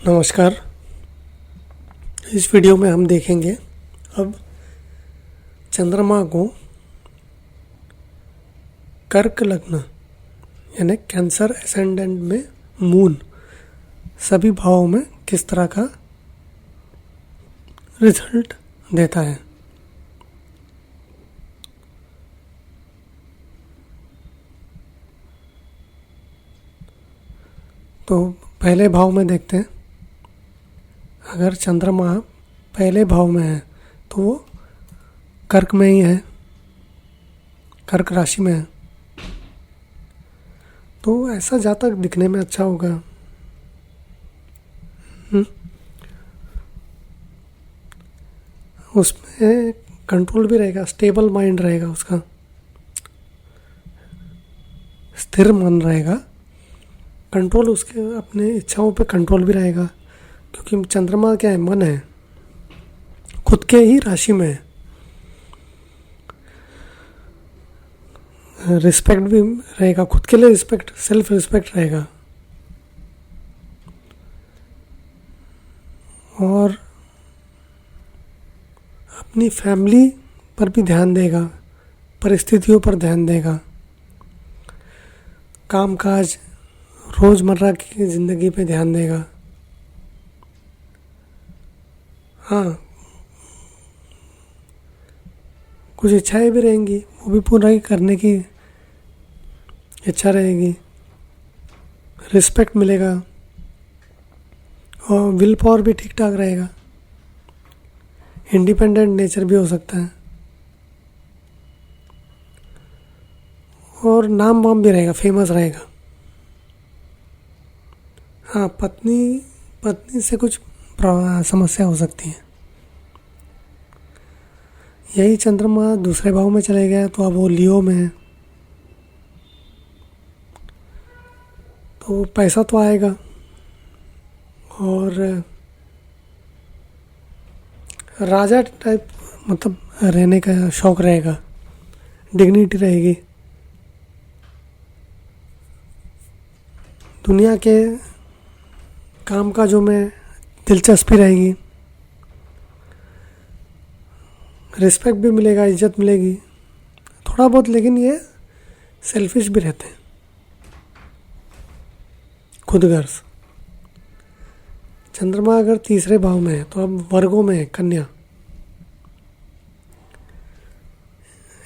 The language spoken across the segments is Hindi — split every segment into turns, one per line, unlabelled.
नमस्कार। इस वीडियो में हम देखेंगे अब चंद्रमा को कर्क लग्न यानी कैंसर एसेंडेंट में मून सभी भावों में किस तरह का रिजल्ट देता है। तो पहले भाव में देखते हैं। अगर चंद्रमा पहले भाव में है तो वो कर्क में ही है, कर्क राशि में है, तो ऐसा जातक दिखने में अच्छा होगा। उसमें कंट्रोल भी रहेगा, स्टेबल माइंड रहेगा, उसका स्थिर मन रहेगा, कंट्रोल उसके अपने इच्छाओं पे कंट्रोल भी रहेगा, क्योंकि चंद्रमा क्या है, मन है, खुद के ही राशि में है। रिस्पेक्ट भी रहेगा, खुद के लिए रिस्पेक्ट, सेल्फ रिस्पेक्ट रहेगा, और अपनी फैमिली पर भी ध्यान देगा, परिस्थितियों पर ध्यान देगा, कामकाज रोज़मर्रा की ज़िंदगी पे ध्यान देगा। हाँ, कुछ इच्छाएं भी रहेंगी, वो भी पूरा करने की इच्छा रहेगी, रिस्पेक्ट मिलेगा, और विल पावर भी ठीक ठाक रहेगा, इंडिपेंडेंट नेचर भी हो सकता है, और नाम वाम भी रहेगा, फेमस रहेगा। हाँ, पत्नी से कुछ समस्या हो सकती है। यही चंद्रमा दूसरे भाव में चले गया तो अब वो लियो में है, तो पैसा तो आएगा और राजा टाइप मतलब रहने का शौक रहेगा, डिग्निटी रहेगी, दुनिया के काम काजों में दिलचस्पी रहेगी, रिस्पेक्ट भी मिलेगा, इज्जत मिलेगी थोड़ा बहुत, लेकिन ये सेल्फिश भी रहते हैं, खुदगर्ज। चंद्रमा अगर तीसरे भाव में है तो अब वर्गों में है, कन्या,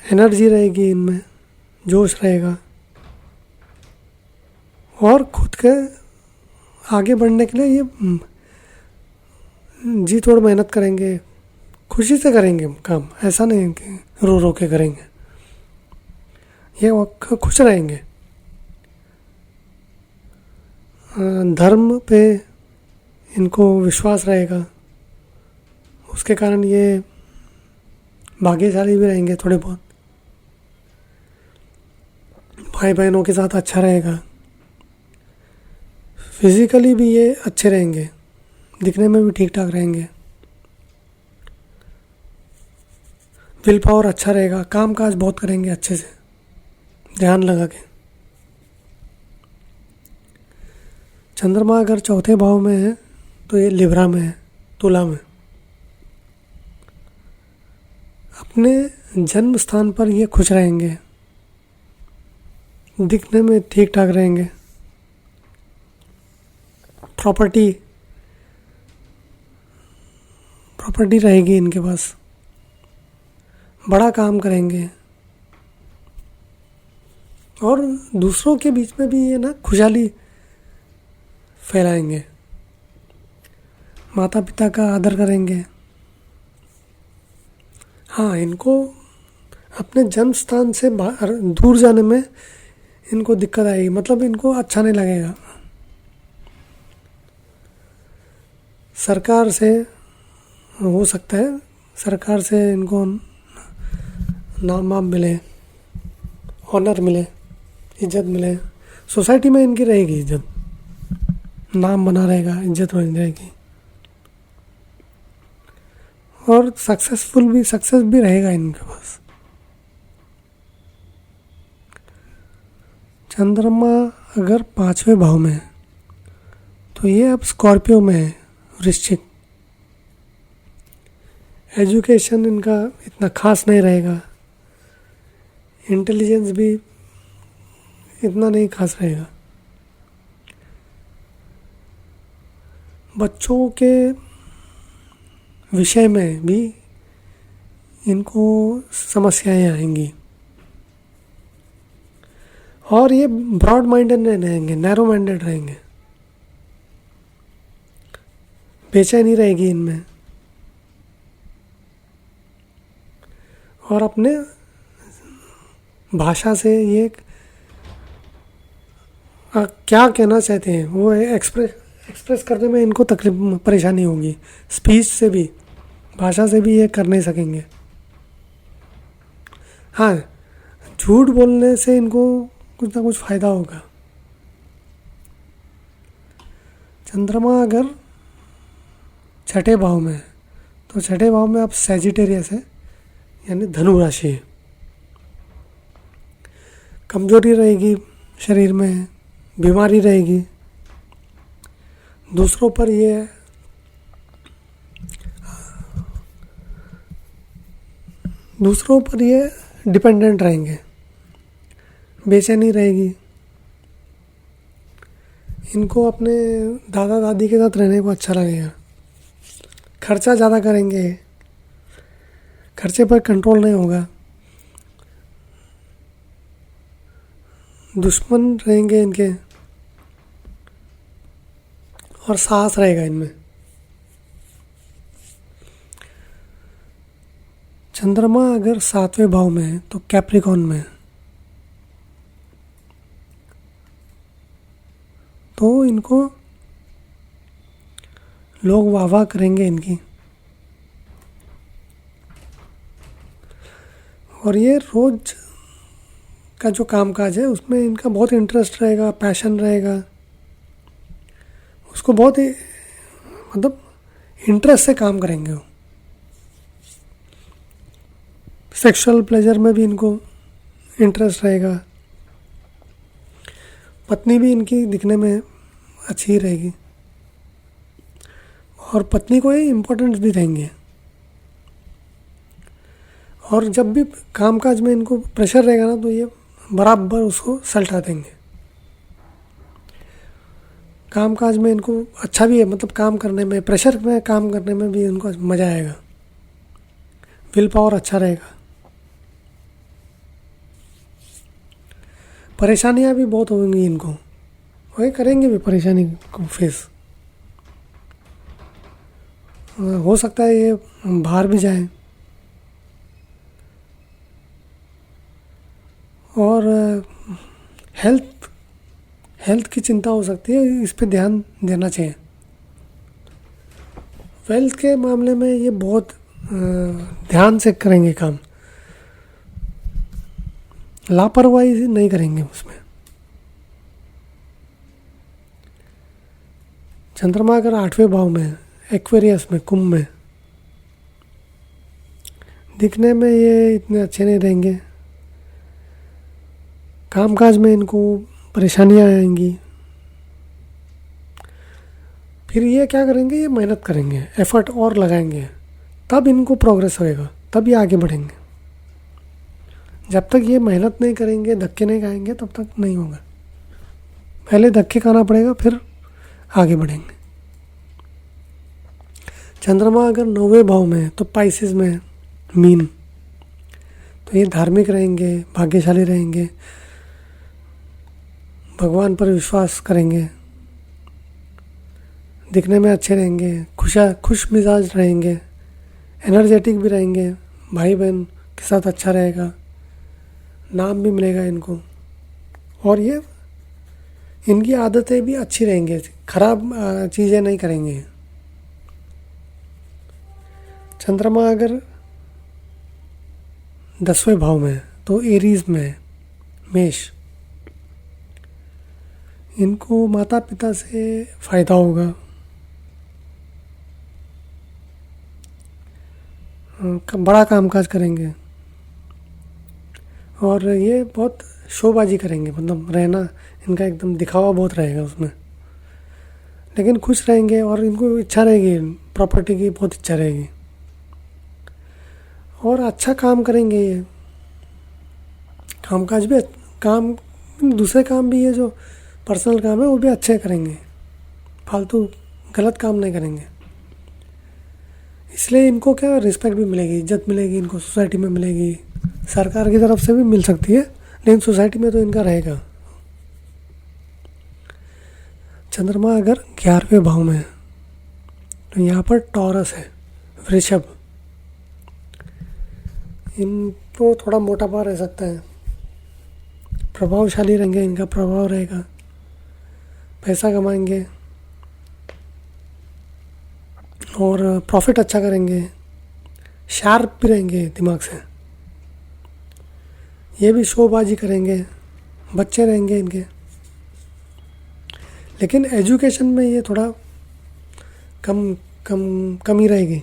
एनर्जी रहेगी इनमें, जोश रहेगा, और खुद के आगे बढ़ने के लिए ये जी तोड़ मेहनत करेंगे, खुशी से करेंगे काम, ऐसा नहीं कि रो रो के करेंगे, ये खुश रहेंगे। धर्म पे इनको विश्वास रहेगा, उसके कारण ये भाग्यशाली भी रहेंगे थोड़े बहुत, भाई बहनों के साथ अच्छा रहेगा, फिजिकली भी ये अच्छे रहेंगे, दिखने में भी ठीक ठाक रहेंगे, विल पावर अच्छा रहेगा, काम काज बहुत करेंगे अच्छे से ध्यान लगा के। चंद्रमा अगर चौथे भाव में है तो ये लिब्रा में है, तुला में, अपने जन्म स्थान पर ये खुश रहेंगे, दिखने में ठीक ठाक रहेंगे, प्रॉपर्टी रहेगी इनके पास, बड़ा काम करेंगे, और दूसरों के बीच में भी ये ना खुशहाली फैलाएंगे, माता पिता का आदर करेंगे। हाँ, इनको अपने जन्म स्थान से बाहर दूर जाने में इनको दिक्कत आएगी, मतलब इनको अच्छा नहीं लगेगा, सरकार से हो सकता है, सरकार से इनको नाम वाम मिले, ऑनर मिले, इज्जत मिले, सोसाइटी में इनकी रहेगी इज्जत, नाम बना रहेगा, इज्जत बनी रहेगी, और सक्सेस भी रहेगा इनके पास। चंद्रमा अगर पांचवें भाव में है तो ये अब स्कॉर्पियो में है, वृश्चिक। एजुकेशन इनका इतना खास नहीं रहेगा, इंटेलिजेंस भी इतना नहीं खास रहेगा। बच्चों के विषय में भी इनको समस्याएं आएंगी, और ये ब्रॉड माइंडेड नहीं रहेंगे, नैरो माइंडेड रहेंगे। बेचैनी रहेगी इनमें, और अपने भाषा से ये क्या कहना चाहते हैं वो एक्सप्रेस करने में इनको तकलीफ परेशानी होगी। स्पीच से भी, भाषा से भी ये कर नहीं सकेंगे। हाँ, झूठ बोलने से इनको कुछ ना कुछ फायदा होगा। चंद्रमा अगर छठे भाव में है, तो छठे भाव में आप सैजिटेरियस है, यानी धनु राशि है। कमजोरी रहेगी शरीर में, बीमारी रहेगी, दूसरों पर ये डिपेंडेंट रहेंगे, बेचैनी रहेगी। इनको अपने दादा दादी के साथ रहने को अच्छा लगेगा। खर्चा ज़्यादा करेंगे, खर्चे पर कंट्रोल नहीं होगा। दुश्मन रहेंगे इनके, और साहस रहेगा इनमें। चंद्रमा अगर 7वें भाव में है तो कैप्रिकॉन में है, तो इनको लोग वाह वाह करेंगे इनकी। और ये रोज का जो कामकाज है उसमें इनका बहुत इंटरेस्ट रहेगा, पैशन रहेगा। उसको बहुत ही मतलब इंटरेस्ट से काम करेंगे वो। सेक्सुअल प्लेजर में भी इनको इंटरेस्ट रहेगा। पत्नी भी इनकी दिखने में अच्छी रहेगी, और पत्नी को ही इम्पोर्टेंस भी देंगे। और जब भी कामकाज में इनको प्रेशर रहेगा ना, तो ये बराबर उसको सल्टा देंगे। कामकाज में इनको अच्छा भी है, मतलब काम करने में, प्रेशर में काम करने में भी इनको मज़ा आएगा। विल पावर अच्छा रहेगा। परेशानियां भी बहुत होंगी इनको, वही करेंगे भी परेशानी को फेस। हो सकता है ये बाहर भी जाए, और हेल्थ की चिंता हो सकती है, इस पे ध्यान देना चाहिए। वेल्थ के मामले में ये बहुत ध्यान से करेंगे काम, लापरवाही नहीं करेंगे उसमें। चंद्रमा अगर 8वें भाव में, एक्वेरियस में, कुंभ में, दिखने में ये इतने अच्छे नहीं रहेंगे। कामकाज में इनको परेशानियां आएंगी। फिर ये क्या करेंगे, ये मेहनत करेंगे, एफर्ट और लगाएंगे, तब इनको प्रोग्रेस होएगा, तब ये आगे बढ़ेंगे। जब तक ये मेहनत नहीं करेंगे, धक्के नहीं खाएंगे, तब तक नहीं होगा। पहले धक्के खाना पड़ेगा, फिर आगे बढ़ेंगे। चंद्रमा अगर 9वें भाव में है तो पाइसेस में है, मीन, तो ये धार्मिक रहेंगे, भाग्यशाली रहेंगे, भगवान पर विश्वास करेंगे, दिखने में अच्छे रहेंगे, खुश मिजाज रहेंगे, एनर्जेटिक भी रहेंगे, भाई बहन के साथ अच्छा रहेगा, नाम भी मिलेगा इनको। और ये इनकी आदतें भी अच्छी रहेंगी, खराब चीज़ें नहीं करेंगे। चंद्रमा अगर 10वें भाव में है तो एरीज में है, मेष, इनको माता पिता से फायदा होगा। बड़ा कामकाज करेंगे, और ये बहुत शोबाजी करेंगे, मतलब रहना इनका एकदम दिखावा बहुत रहेगा उसमें। लेकिन खुश रहेंगे और इनको इच्छा रहेगी, प्रॉपर्टी की बहुत इच्छा रहेगी और अच्छा काम करेंगे। ये कामकाज भी काम, दूसरे काम भी, ये जो पर्सनल काम है वो भी अच्छे करेंगे, फालतू गलत काम नहीं करेंगे। इसलिए इनको क्या रिस्पेक्ट भी मिलेगी, इज्जत मिलेगी, इनको सोसाइटी में मिलेगी, सरकार की तरफ से भी मिल सकती है, लेकिन सोसाइटी में तो इनका रहेगा। चंद्रमा अगर 11वें भाव में है तो यहाँ पर टॉरस है, वृषभ, इनको थोड़ा मोटापा रह सकता है, प्रभावशाली रहेंगे, इनका प्रभाव रहेगा, पैसा कमाएंगे और प्रॉफिट अच्छा करेंगे, शार्प भी रहेंगे दिमाग से, ये भी शोबाजी करेंगे, बच्चे रहेंगे इनके। लेकिन एजुकेशन में ये थोड़ा कमी रहेगी।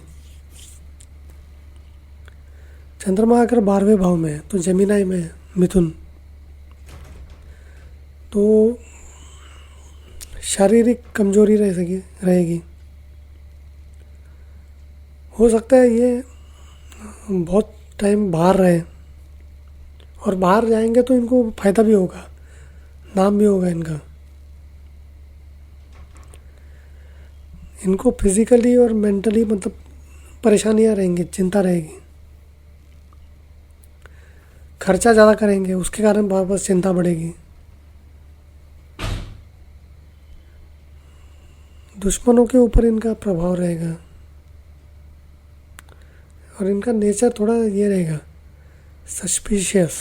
चंद्रमा अगर 12वें भाव में है तो जेमिनाई में है, मिथुन, तो शारीरिक कमजोरी रहेगी। हो सकता है ये बहुत टाइम बाहर रहे और बाहर जाएंगे तो इनको फ़ायदा भी होगा, नाम भी होगा इनका। इनको फिजिकली और मेंटली मतलब परेशानियां रहेंगी, चिंता रहेगी, खर्चा ज़्यादा करेंगे, उसके कारण वापस चिंता बढ़ेगी। दुश्मनों के ऊपर इनका प्रभाव रहेगा और इनका नेचर थोड़ा ये रहेगा, सस्पिशियस।